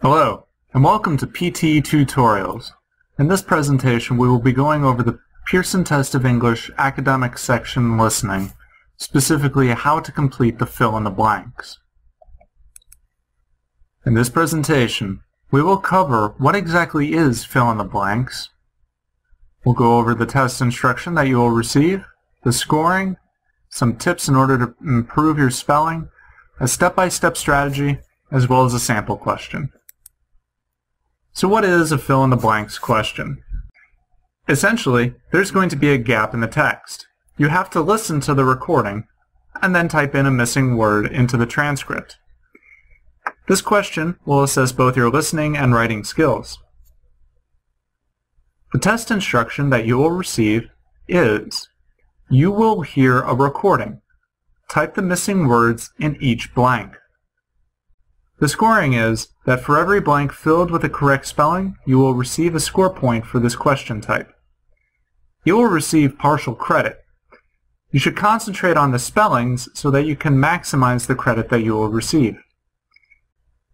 Hello, and welcome to PTE Tutorials. In this presentation, we will be going over the Pearson Test of English Academic Section Listening, specifically how to complete the fill-in-the-blanks. In this presentation, we will cover what exactly is fill-in-the-blanks. We'll go over the test instruction that you will receive, the scoring, some tips in order to improve your spelling, a step-by-step strategy, as well as a sample question. So what is a fill-in-the-blanks question? Essentially, there's going to be a gap in the text. You have to listen to the recording and then type in a missing word into the transcript. This question will assess both your listening and writing skills. The test instruction that you will receive is, you will hear a recording. Type the missing words in each blank. The scoring is that for every blank filled with a correct spelling, you will receive a score point for this question type. You will receive partial credit. You should concentrate on the spellings so that you can maximize the credit that you will receive.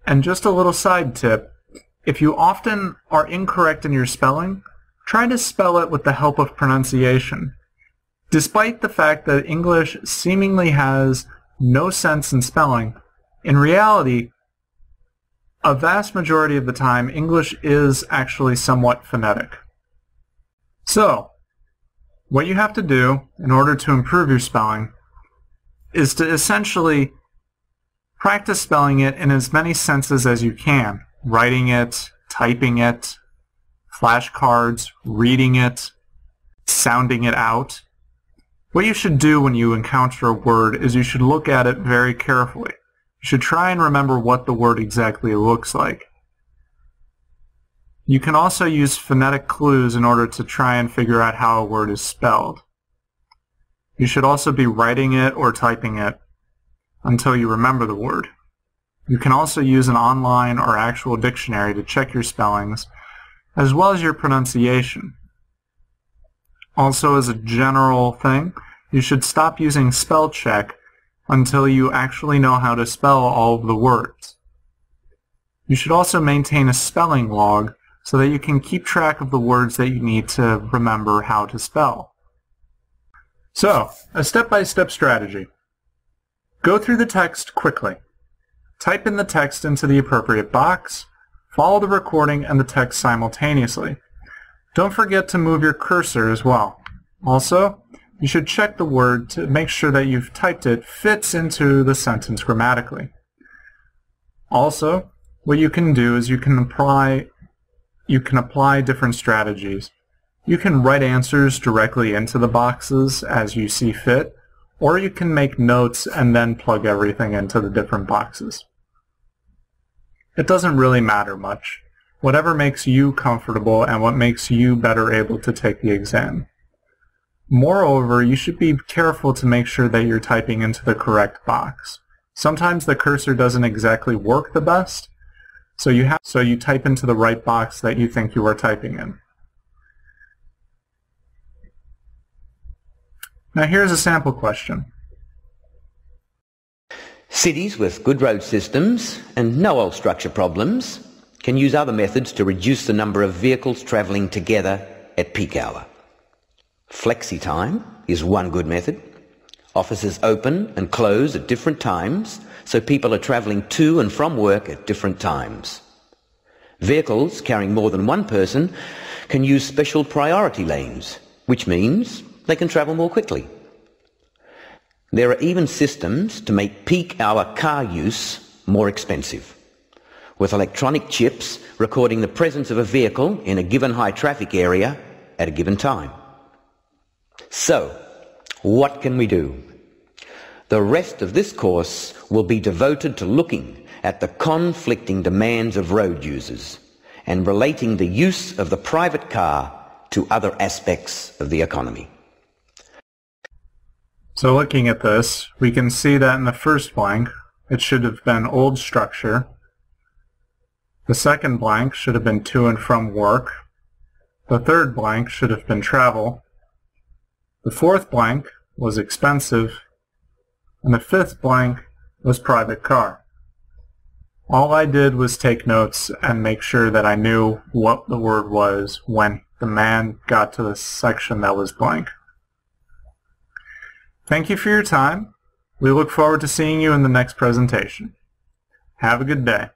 And just a little side tip, if you often are incorrect in your spelling, try to spell it with the help of pronunciation. Despite the fact that English seemingly has no sense in spelling, in reality, a vast majority of the time, English is actually somewhat phonetic. So, what you have to do in order to improve your spelling is to essentially practice spelling it in as many senses as you can. Writing it, typing it, flashcards, reading it, sounding it out. What you should do when you encounter a word is you should look at it very carefully. You should try and remember what the word exactly looks like. You can also use phonetic clues in order to try and figure out how a word is spelled. You should also be writing it or typing it until you remember the word. You can also use an online or actual dictionary to check your spellings, as well as your pronunciation. Also, as a general thing, you should stop using spell check until you actually know how to spell all of the words. You should also maintain a spelling log so that you can keep track of the words that you need to remember how to spell. So, a step-by-step strategy. Go through the text quickly. Type in the text into the appropriate box. Follow the recording and the text simultaneously. Don't forget to move your cursor as well. Also, you should check the word to make sure that you've typed it fits into the sentence grammatically. Also, what you can do is you can apply different strategies. You can write answers directly into the boxes as you see fit, or you can make notes and then plug everything into the different boxes. It doesn't really matter much. Whatever makes you comfortable and what makes you better able to take the exam. Moreover, you should be careful to make sure that you're typing into the correct box. Sometimes the cursor doesn't exactly work the best, so you type into the right box that you think you are typing in. Now here's a sample question. Cities with good road systems and no old structure problems can use other methods to reduce the number of vehicles travelling together at peak hour. Flexi time is one good method. Offices open and close at different times, so people are travelling to and from work at different times. Vehicles carrying more than one person can use special priority lanes, which means they can travel more quickly. There are even systems to make peak hour car use more expensive, with electronic chips recording the presence of a vehicle in a given high traffic area at a given time. So, what can we do? The rest of this course will be devoted to looking at the conflicting demands of road users and relating the use of the private car to other aspects of the economy. So looking at this, we can see that in the first blank, it should have been old structure. The second blank should have been to and from work. The third blank should have been travel. The fourth blank was expensive, and the fifth blank was private car. All I did was take notes and make sure that I knew what the word was when the man got to the section that was blank. Thank you for your time. We look forward to seeing you in the next presentation. Have a good day.